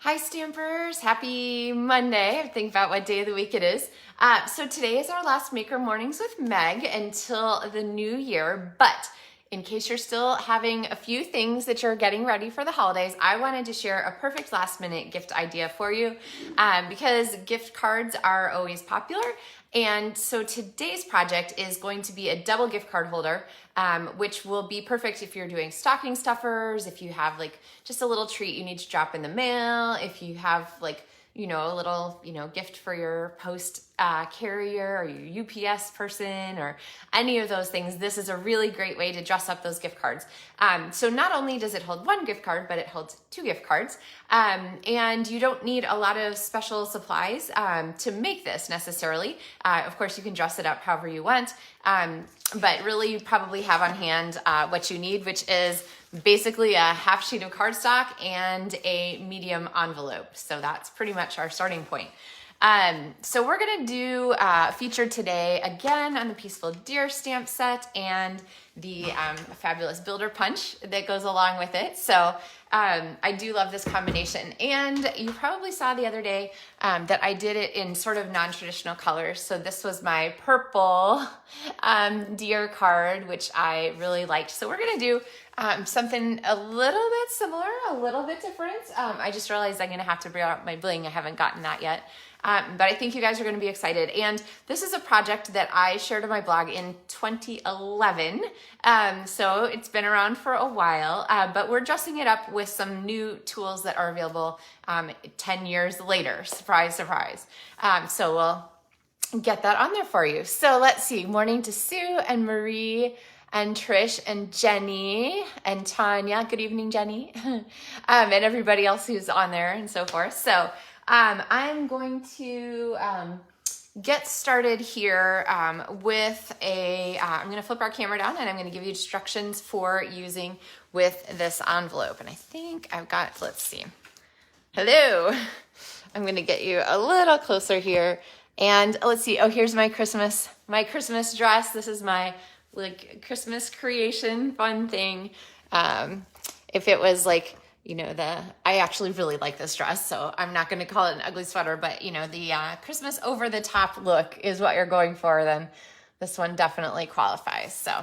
Hi Stampers, happy Monday. Think about what day of the week it is. So today is our last Maker Mornings with Meg until the new year, but in case you're still having a few things that you're getting ready for the holidays, I wanted to share a perfect last minute gift idea for you because gift cards are always popular. And so today's project is going to be a double gift card holder, which will be perfect if you're doing stocking stuffers, if you have like just a little treat you need to drop in the mail, if you have like, a little, gift for your post carrier or your UPS person or any of those things. This is a really great way to dress up those gift cards. So not only does it hold one gift card, but it holds two gift cards. And you don't need a lot of special supplies to make this necessarily. Of course, you can dress it up however you want. But really you probably have on hand what you need, which is basically a half sheet of cardstock and a medium envelope. So that's pretty much our starting point. So we're gonna do a feature today again on the Peaceful Deer stamp set and the fabulous builder punch that goes along with it. So I do love this combination, and you probably saw the other day that I did it in sort of non-traditional colors. So this was my purple deer card, which I really liked. So we're gonna do something a little bit similar, a little bit different. I just realized I'm gonna have to bring out my bling. I haven't gotten that yet. But I think you guys are going to be excited. And this is a project that I shared on my blog in 2011. So it's been around for a while, but we're dressing it up with some new tools that are available 10 years later. Surprise, surprise. So we'll get that on there for you. So let's see. Morning to Sue and Marie and Trish and Jenny and Tanya. Good evening, Jenny. And everybody else who's on there and so forth. So I'm going to get started here with I'm going to flip our camera down and I'm going to give you instructions for using with this envelope. And I think I've got, let's see. Hello. I'm going to get you a little closer here. And let's see. Oh, here's my Christmas dress. This is my like Christmas creation fun thing. If it was like, I actually really like this dress, so I'm not going to call it an ugly sweater, but the Christmas over the top look is what you're going for, then this one definitely qualifies. So,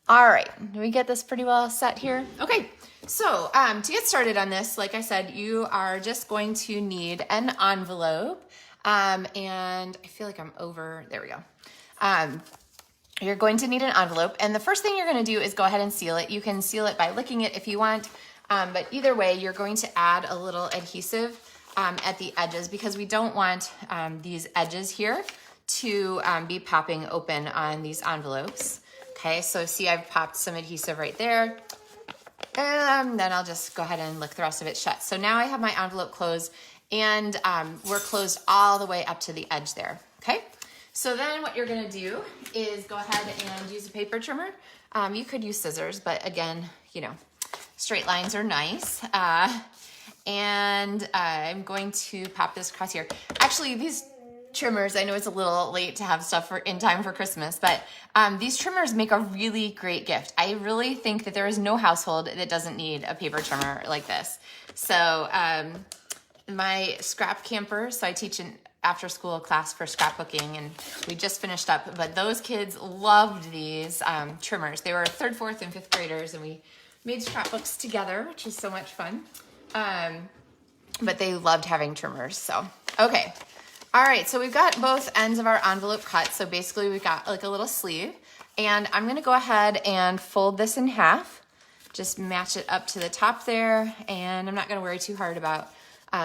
all right, do we get this pretty well set here? Okay, so to get started on this, like I said, you are just going to need an envelope, and I feel like I'm over, there we go. You're going to need an envelope, and the first thing you're going to do is go ahead and seal it. You can seal it by licking it if you want. But either way, you're going to add a little adhesive at the edges because we don't want these edges here to be popping open on these envelopes. Okay, so see I've popped some adhesive right there. And then I'll just go ahead and lick the rest of it shut. So now I have my envelope closed and we're closed all the way up to the edge there. Okay, so then what you're gonna do is go ahead and use a paper trimmer. You could use scissors, but again, straight lines are nice. And I'm going to pop this across here. Actually, these trimmers, I know it's a little late to have stuff in time for Christmas, but these trimmers make a really great gift. I really think that there is no household that doesn't need a paper trimmer like this. So my scrap camper, so I teach an after school class for scrapbooking and we just finished up, but those kids loved these trimmers. They were 3rd, 4th, and 5th graders, and we made scrapbooks together, which is so much fun. But they loved having trimmers, so. Okay, all right, so we've got both ends of our envelope cut. So basically we've got like a little sleeve, and I'm gonna go ahead and fold this in half. Just match it up to the top there, and I'm not gonna worry too hard about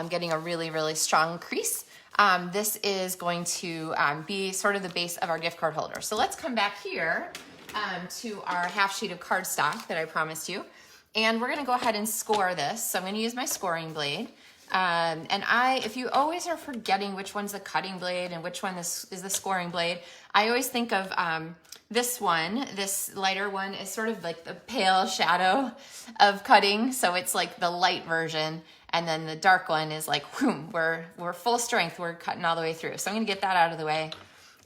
getting a really, really strong crease. This is going to be sort of the base of our gift card holder. So let's come back here to our half sheet of cardstock that I promised you. And we're gonna go ahead and score this. So I'm gonna use my scoring blade. And if you always are forgetting which one's the cutting blade and which one is the scoring blade, I always think of this one, this lighter one is sort of like the pale shadow of cutting. So it's like the light version. And then the dark one is like, whoom, we're full strength, we're cutting all the way through. So I'm gonna get that out of the way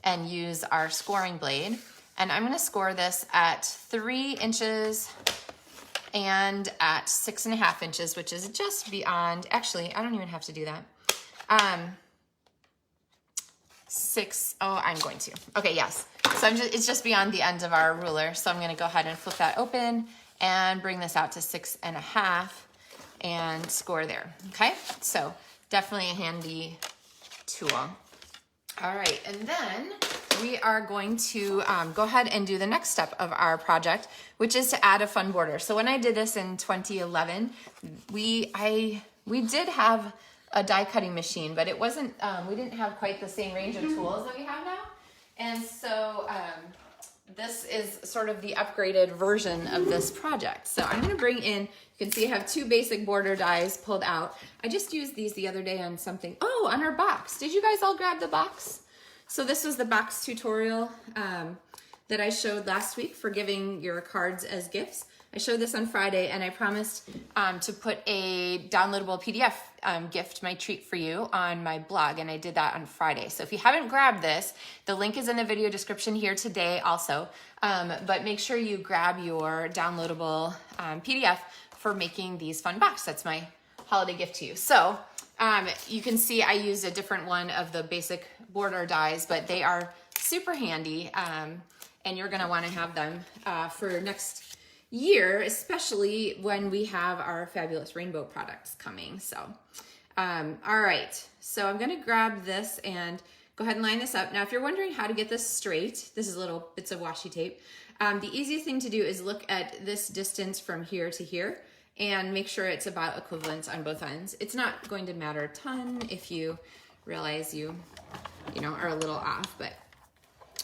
and use our scoring blade. And I'm gonna score this at 3 inches and at 6.5 inches, which is just beyond, actually, I don't even have to do that. I'm going to. Okay, yes. So it's just beyond the end of our ruler. So I'm gonna go ahead and flip that open and bring this out to 6.5 and score there, okay? So definitely a handy tool. All right, and then we are going to go ahead and do the next step of our project, which is to add a fun border. So when I did this in 2011, we did have a die cutting machine, but it wasn't, we didn't have quite the same range of tools that we have now. And so this is sort of the upgraded version of this project. So I'm gonna bring in, you can see I have 2 basic border dies pulled out. I just used these the other day on something, on our box. Did you guys all grab the box? So this was the box tutorial that I showed last week for giving your cards as gifts. I showed this on Friday, and I promised to put a downloadable PDF gift, my treat for you, on my blog, and I did that on Friday. So if you haven't grabbed this, the link is in the video description here today also, but make sure you grab your downloadable PDF for making these fun boxes. That's my holiday gift to you. So you can see I used a different one of the basic border dies, but they are super handy, and you're gonna wanna have them for next year, especially when we have our fabulous rainbow products coming. So, all right, so I'm gonna grab this and go ahead and line this up. Now, if you're wondering how to get this straight, this is little bits of washi tape. The easiest thing to do is look at this distance from here to here and make sure it's about equivalent on both ends. It's not going to matter a ton if you realize you are a little off, but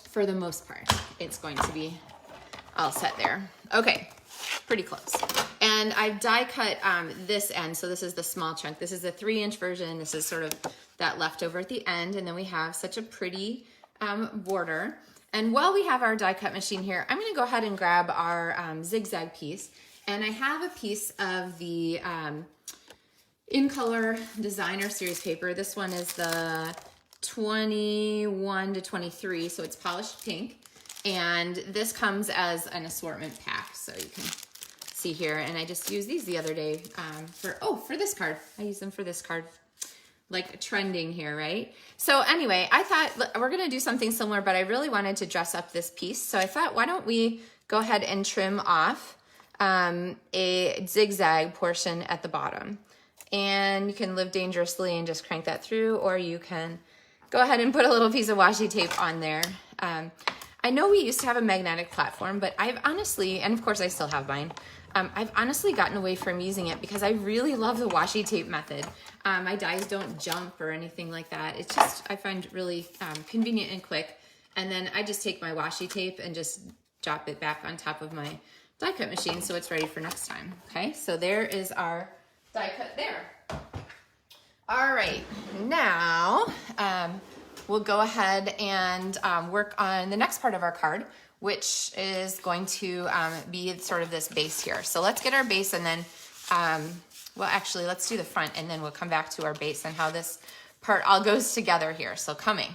for the most part, it's going to be all set there. Okay, pretty close. And I've die cut this end, so this is the small chunk. This is the 3-inch version. This is sort of that leftover at the end, and then we have such a pretty border. And while we have our die cut machine here, I'm gonna go ahead and grab our zigzag piece. And I have a piece of the In Color Designer Series paper. This one is the 21 to 23, so it's polished pink. And this comes as an assortment pack, so you can see here. And I just used these the other day for this card. I used them for this card, like trending here, right? So anyway, I thought we're gonna do something similar, but I really wanted to dress up this piece. So I thought, why don't we go ahead and trim off a zigzag portion at the bottom. And you can live dangerously and just crank that through, or you can go ahead and put a little piece of washi tape on there. I know we used to have a magnetic platform, but I've honestly, and of course I still have mine, I've honestly gotten away from using it because I really love the washi tape method. My dies don't jump or anything like that. It's just, I find it really convenient and quick. And then I just take my washi tape and just drop it back on top of my die cut machine so it's ready for next time. Okay, so there is our die cut there. All right, now we'll go ahead and work on the next part of our card, which is going to be sort of this base here. So let's get our base, and then, well, actually, let's do the front, and then we'll come back to our base and how this part all goes together here. So coming.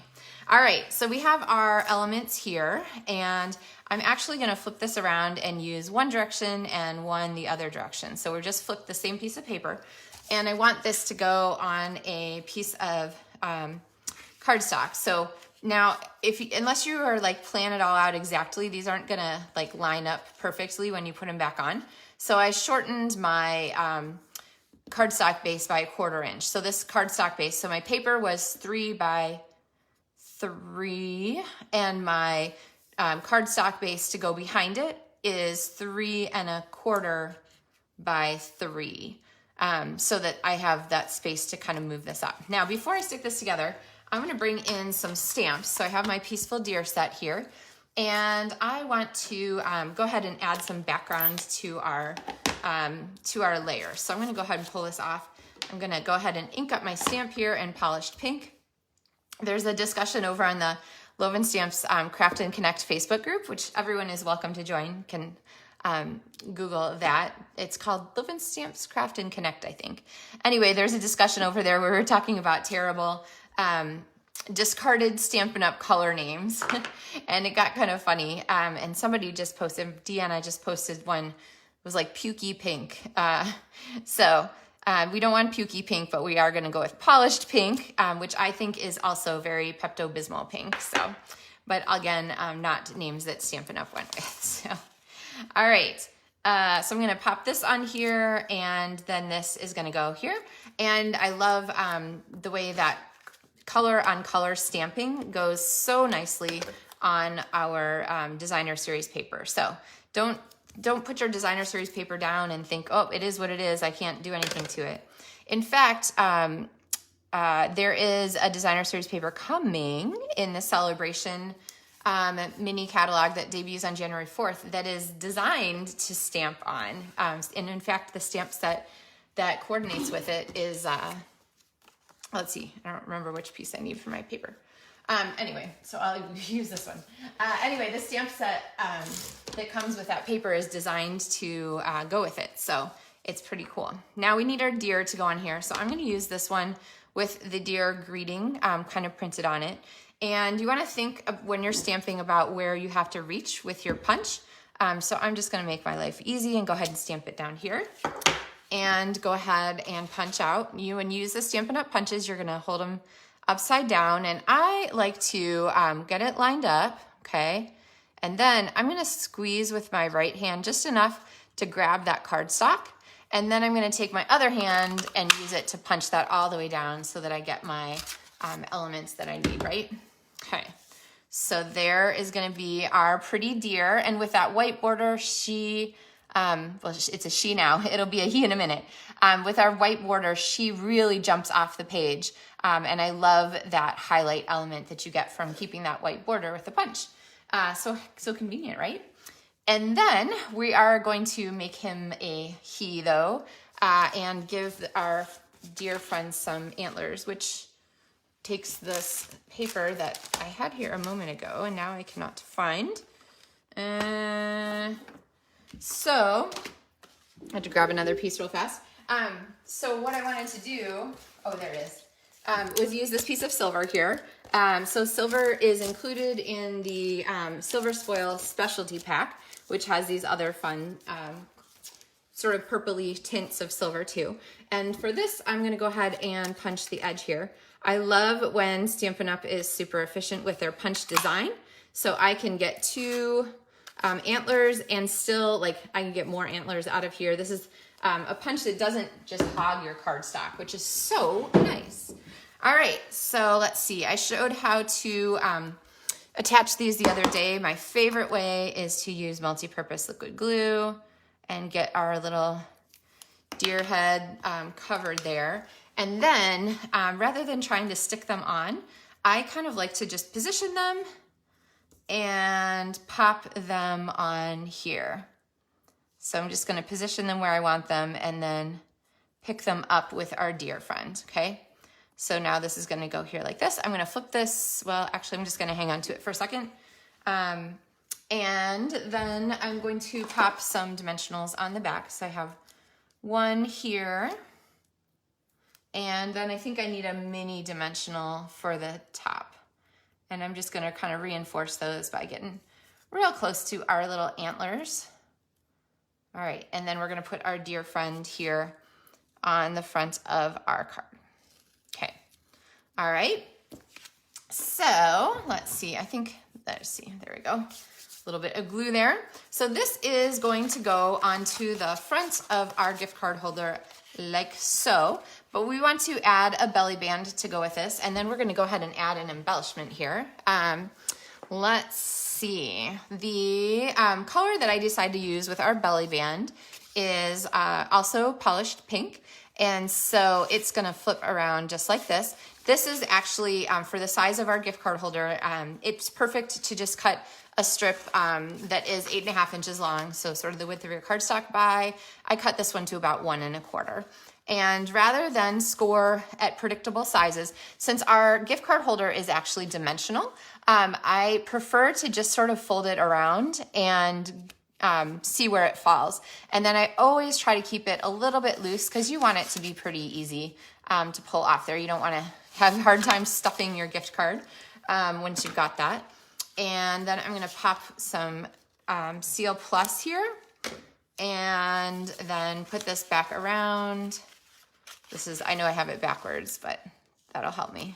All right, so we have our elements here, and I'm actually gonna flip this around and use one direction and one the other direction. So we're just flipped the same piece of paper, and I want this to go on a piece of cardstock. So now, unless you are like plan it all out exactly, these aren't gonna like line up perfectly when you put them back on. So I shortened my cardstock base by 1/4 inch. So this cardstock base, so my paper was 3 by 3, and my cardstock base to go behind it is 3 1/4 by 3, so that I have that space to kind of move this up. Now, before I stick this together, I'm gonna bring in some stamps. So I have my Peaceful Deer set here, and I want to go ahead and add some background to our layer. So I'm gonna go ahead and pull this off. I'm gonna go ahead and ink up my stamp here in polished pink. There's a discussion over on the LovenStamps Craft and Connect Facebook group, which everyone is welcome to join. Can Google that. It's called LovenStamps Craft and Connect, I think. Anyway, there's a discussion over there where we're talking about terrible discarded Stampin' Up! Color names, and it got kind of funny. And somebody just posted, Deanna just posted one was like pukey pink. We don't want pukey pink, but we are gonna go with polished pink, which I think is also very Pepto-Bismol pink. So, but again, not names that Stampin' Up! Went with. So, all right. So I'm gonna pop this on here, and then this is gonna go here. And I love the way that color on color stamping goes so nicely on our designer series paper. So don't put your designer series paper down and think, oh, it is what it is, I can't do anything to it. In fact, there is a designer series paper coming in the celebration mini catalog that debuts on January 4th that is designed to stamp on. And in fact, the stamp set that coordinates with it is, let's see, I don't remember which piece I need for my paper. Anyway, so I'll use this one. Anyway, the stamp set that comes with that paper is designed to go with it. So it's pretty cool. Now we need our deer to go on here. So I'm going to use this one with the deer greeting kind of printed on it. And you want to think of when you're stamping about where you have to reach with your punch. So I'm just going to make my life easy and go ahead and stamp it down here. And go ahead and punch out. When you use the Stampin' Up! Punches, you're going to hold them upside down. And I like to get it lined up, okay? And then I'm going to squeeze with my right hand just enough to grab that cardstock. And then I'm going to take my other hand and use it to punch that all the way down so that I get my elements that I need, right? Okay, so there is going to be our pretty deer. And with that white border, well, it's a she now. It'll be a he in a minute. With our white border, she really jumps off the page. And I love that highlight element that you get from keeping that white border with the punch. So convenient, right? And then we are going to make him a he, though, and give our dear friend some antlers, which takes this paper that I had here a moment ago, and now I cannot find. So I had to grab another piece real fast. So what I wanted to do, oh, there it is, was use this piece of silver here. So silver is included in the Silver Spoil Specialty Pack, which has these other fun sort of purpley tints of silver too. And for this, I'm gonna go ahead and punch the edge here. I love when Stampin' Up! Is super efficient with their punch design. So I can get two antlers and still, like, I can get more antlers out of here. This is a punch that doesn't just hog your cardstock, which is so nice. All right, so let's see. I showed how to attach these the other day. My favorite way is to use multi-purpose liquid glue and get our little deer head covered there. And then rather than trying to stick them on, I kind of like to just position them and pop them on here. So I'm just gonna position them where I want them and then pick them up with our deer friend, okay? So now this is gonna go here like this. I'm gonna flip this, well, actually I'm just gonna hang on to it for a second. And then I'm going to pop some dimensionals on the back. So I have one here, and then I think I need a mini dimensional for the top. And I'm just gonna kind of reinforce those by getting real close to our little antlers. All right, and then we're gonna put our dear friend here on the front of our card. Okay, all right. So let's see, I think, let's see, there we go. A little bit of glue there. So this is going to go onto the front of our gift card holder like so, but we want to add a belly band to go with this, and then we're gonna go ahead and add an embellishment here. Let's see, the color that I decided to use with our belly band is also polished pink, and so it's gonna flip around just like this. This is actually, for the size of our gift card holder, it's perfect to just cut a strip that is 8.5 inches long, so sort of the width of your cardstock by. I cut this one to about 1 1/4. And rather than score at predictable sizes, since our gift card holder is actually dimensional, I prefer to just sort of fold it around and see where it falls. And then I always try to keep it a little bit loose because you want it to be pretty easy to pull off there. You don't want to have a hard time stuffing your gift card once you've got that. And then I'm gonna pop some Seal Plus here and then put this back around. I know I have it backwards, but that'll help me.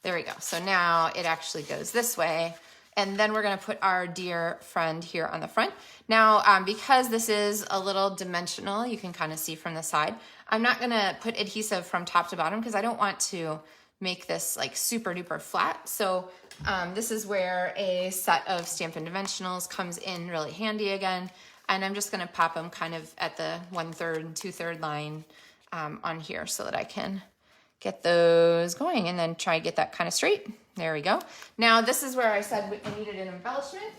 There we go. So now it actually goes this way. And then we're gonna put our dear friend here on the front. Now, because this is a little dimensional, you can kind of see from the side, I'm not gonna put adhesive from top to bottom because I don't want to make this like super duper flat. So this is where a set of Stampin' Dimensionals comes in really handy again. And I'm just gonna pop them kind of at the 1/3 and 2/3 line on here so that I can get those going and then try to get that kind of straight. There we go. Now this is where I said I needed an embellishment.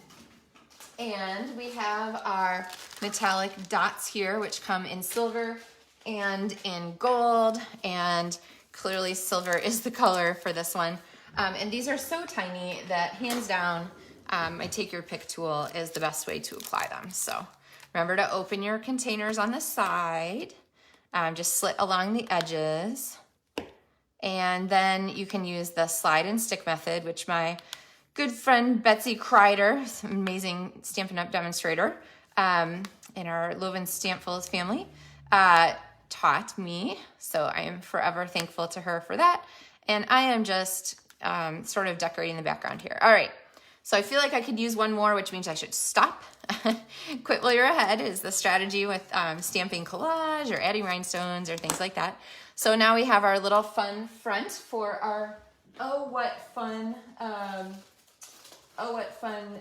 And we have our metallic dots here, which come in silver and in gold. And clearly silver is the color for this one. And these are so tiny that hands down, my take your pick tool is the best way to apply them. So remember to open your containers on the side. Just slit along the edges. And then you can use the slide and stick method, which my good friend Betsy Kreider, amazing Stampin' Up! Demonstrator in our LovenStamps family, taught me. So I am forever thankful to her for that. And I am just sort of decorating the background here. All right, so I feel like I could use one more, which means I should stop. Quit while you're ahead is the strategy with stamping collage or adding rhinestones or things like that. So now we have our little fun front for our oh what fun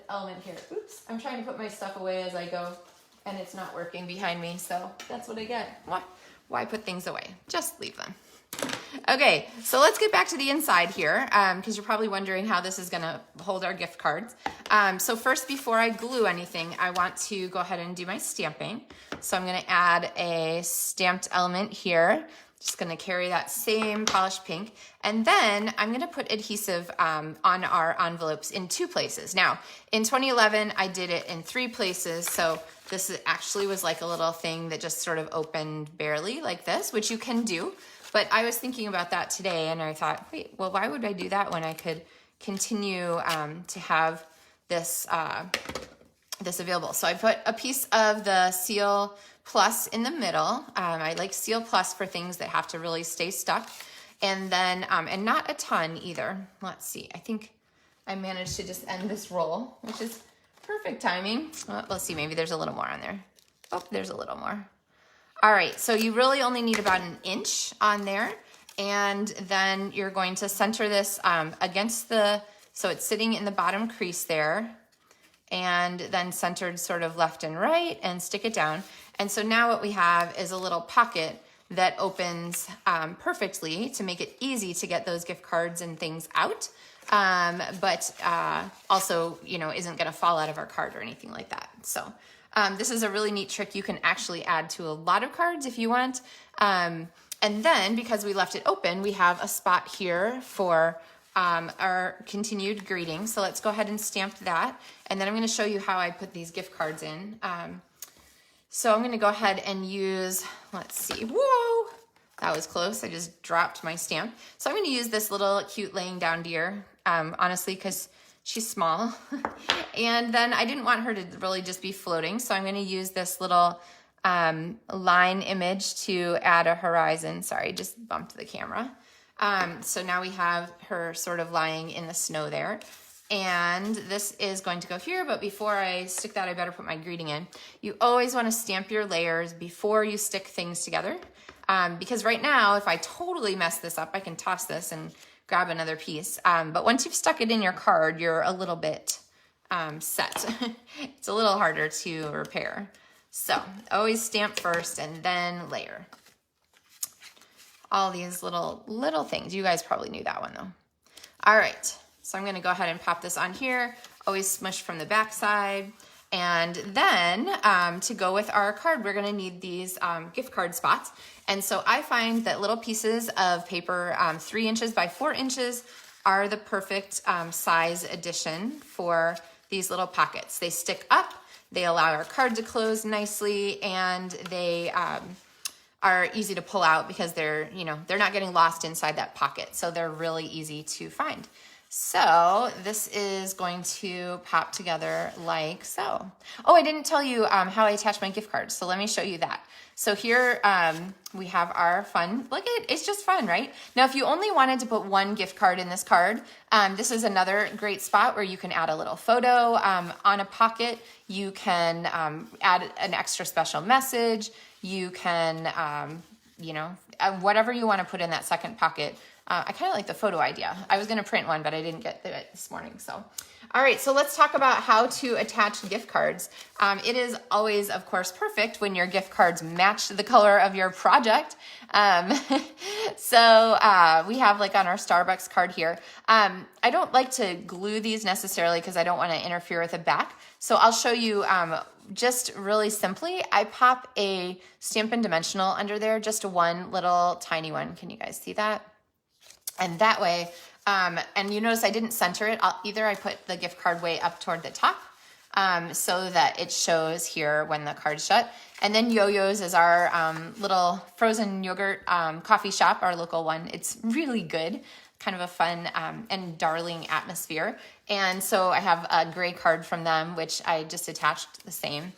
element here. Oops, I'm trying to put my stuff away as I go and it's not working behind me, so that's what I get. Why put things away? Just leave them. Okay, so let's get back to the inside here because you're probably wondering how this is gonna hold our gift cards. So first, before I glue anything, I want to go ahead and do my stamping. So I'm gonna add a stamped element here. Just gonna carry that same polished pink. And then I'm gonna put adhesive on our envelopes in 2 places. Now, in 2011, I did it in 3 places. So this actually was like a little thing that just sort of opened barely like this, which you can do. But I was thinking about that today and I thought, wait, well, why would I do that when I could continue to have this, this available? So I put a piece of the Seal Plus in the middle. I like Seal Plus for things that have to really stay stuck. And then, and not a ton either. Let's see, I think I managed to just end this roll, which is perfect timing. Well, let's see, maybe there's a little more on there. Oh, there's a little more. All right, so you really only need about 1 inch on there. And then you're going to center this against so it's sitting in the bottom crease there. And then centered sort of left and right and stick it down. And so now what we have is a little pocket that opens perfectly to make it easy to get those gift cards and things out. But also, you know, isn't gonna fall out of our card or anything like that. So this is a really neat trick you can actually add to a lot of cards if you want. And then because we left it open, we have a spot here for our continued greeting. So let's go ahead and stamp that. And then I'm gonna show you how I put these gift cards in. So I'm gonna go ahead and use, let's see, whoa, that was close. I just dropped my stamp. So I'm gonna use this little cute laying down deer, honestly, because she's small. And then I didn't want her to really just be floating. So I'm gonna use this little line image to add a horizon. Sorry, just bumped the camera. So now we have her sort of lying in the snow there. And this is going to go here, but before I stick that, I better put my greeting in. You always want to stamp your layers before you stick things together. Because right now, if I totally mess this up, I can toss this and grab another piece. But once you've stuck it in your card, you're a little bit set. It's a little harder to repair. So always stamp first and then layer. All these little things. You guys probably knew that one though. All right, so I'm gonna go ahead and pop this on here. Always smush from the back side. And then to go with our card, we're gonna need these gift card spots. And so I find that little pieces of paper, 3 inches by 4 inches, are the perfect size addition for these little pockets. They stick up, they allow our card to close nicely, and they are easy to pull out because they're not getting lost inside that pocket. So they're really easy to find. So this is going to pop together like so. Oh, I didn't tell you how I attach my gift cards, so let me show you that. So here we have our fun, look at it's just fun, right? Now, if you only wanted to put one gift card in this card, this is another great spot where you can add a little photo on a pocket. You can add an extra special message. You can, you know, whatever you want to put in that second pocket. I kind of like the photo idea. I was going to print one, but I didn't get to it this morning. So, all right, so let's talk about how to attach gift cards. It is always, of course, perfect when your gift cards match the color of your project. So we have like on our Starbucks card here. I don't like to glue these necessarily because I don't want to interfere with the back. So I'll show you just really simply. I pop a Stampin' Dimensional under there, just one little tiny one. Can you guys see that? And that way, and you notice I didn't center it either. I put the gift card way up toward the top so that it shows here when the card's shut. And then Yo-Yo's is our little frozen yogurt coffee shop, our local one. It's really good, kind of a fun and darling atmosphere. And so I have a gray card from them, which I just attached the same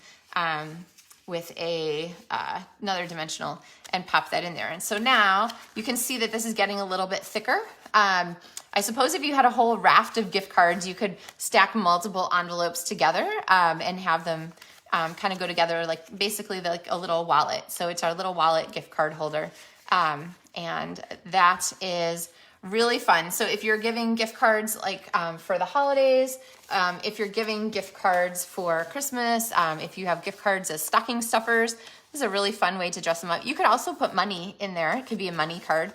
with another dimensional and pop that in there. And so now you can see that this is getting a little bit thicker. I suppose if you had a whole raft of gift cards, you could stack multiple envelopes together and have them kind of go together like basically like a little wallet. So it's our little wallet gift card holder. And that is really fun. So if you're giving gift cards like for the holidays, if you're giving gift cards for Christmas, if you have gift cards as stocking stuffers, this is a really fun way to dress them up. You could also put money in there. It could be a money card.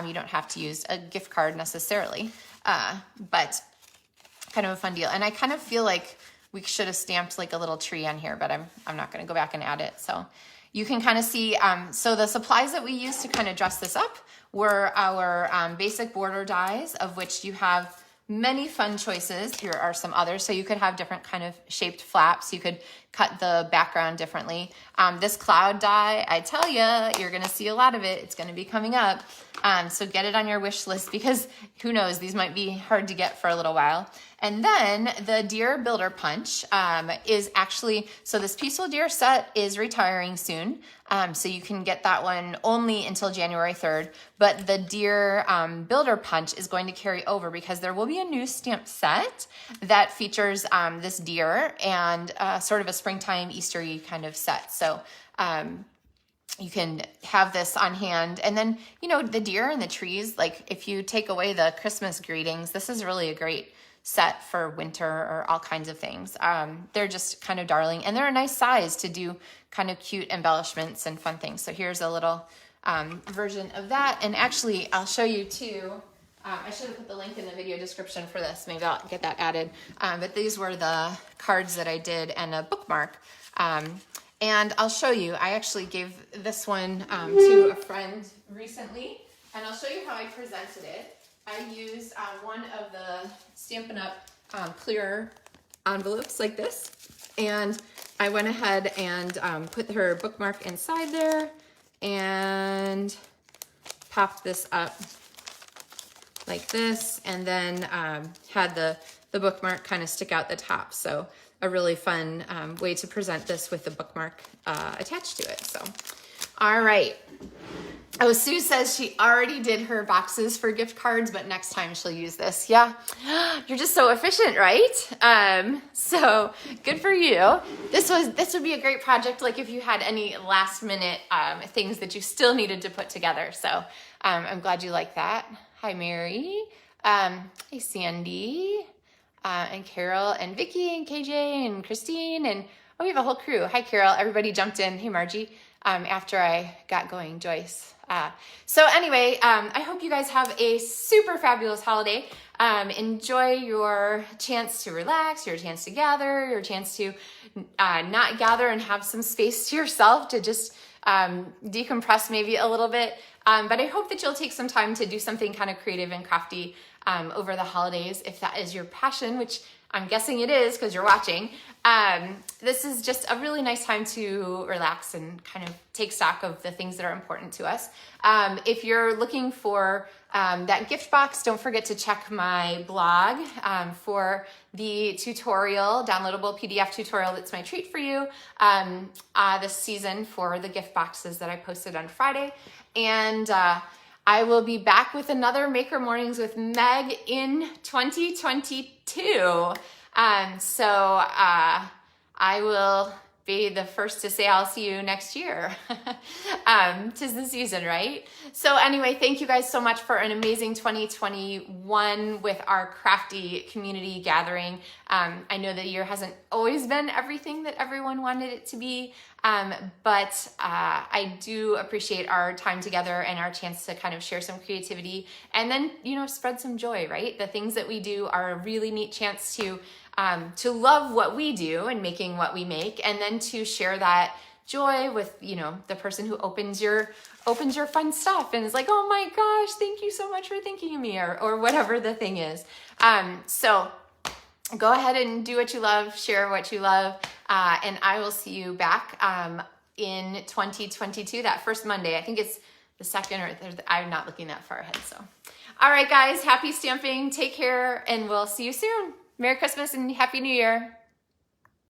You don't have to use a gift card necessarily, but kind of a fun deal. And I kind of feel like we should have stamped like a little tree on here, but I'm not going to go back and add it. So you can kind of see, so the supplies that we used to kind of dress this up were our basic border dies, of which you have many fun choices. Here are some others. So you could have different kind of shaped flaps. You could cut the background differently. This cloud die, I tell you, you're going to see a lot of it. It's going to be coming up. So get it on your wish list because who knows, these might be hard to get for a little while. And then the Deer Builder Punch is actually, so this Peaceful Deer set is retiring soon. So you can get that one only until January 3rd. But the Deer Builder Punch is going to carry over because there will be a new stamp set that features this deer and sort of a springtime Eastery kind of set. So you can have this on hand. And then, you know, the deer and the trees, like if you take away the Christmas greetings, this is really a great set for winter or all kinds of things. They're just kind of darling and they're a nice size to do kind of cute embellishments and fun things. So here's a little version of that. And actually I'll show you too. I should have put the link in the video description for this. Maybe I'll get that added. But these were the cards that I did and a bookmark. And I'll show you, I actually gave this one to a friend recently, and I'll show you how I presented it. I used one of the Stampin' Up! Clear envelopes like this, and I went ahead and put her bookmark inside there and popped this up like this, and then had the bookmark kind of stick out the top. So a really fun way to present this with the bookmark attached to it. So, all right. Oh, Sue says she already did her boxes for gift cards, but next time she'll use this. Yeah, you're just so efficient, right? So good for you. This would be a great project, like if you had any last minute things that you still needed to put together. So I'm glad you like that. Hi, Mary. Hey, Sandy. And Carol and Vicky and KJ and Christine and we have a whole crew. Hi, Carol. Everybody jumped in. Hey, Margie. After I got going, Joyce. So anyway, I hope you guys have a super fabulous holiday. Enjoy your chance to relax, your chance to gather, your chance to not gather and have some space to yourself to just decompress maybe a little bit. But I hope that you'll take some time to do something kind of creative and crafty over the holidays, if that is your passion, which I'm guessing it is because you're watching. This is just a really nice time to relax and kind of take stock of the things that are important to us. If you're looking for that gift box, don't forget to check my blog for the tutorial, downloadable PDF tutorial that's my treat for you this season for the gift boxes that I posted on Friday. And I will be back with another Maker Mornings with Meg in 2022. I will be the first to say I'll see you next year. 'Tis the season, right? So anyway, thank you guys so much for an amazing 2021 with our crafty community gathering. I know the year hasn't always been everything that everyone wanted it to be, but I do appreciate our time together and our chance to kind of share some creativity and then, you know, spread some joy, right? The things that we do are a really neat chance to love what we do and making what we make, and then to share that joy with, you know, the person who opens your fun stuff and is like, oh my gosh, thank you so much for thinking of me, or whatever the thing is. So go ahead and do what you love, share what you love, and I will see you back in 2022, that first Monday. I think it's the second or third. I'm not looking that far ahead. So, all right, guys, happy stamping. Take care, and we'll see you soon. Merry Christmas and Happy New Year.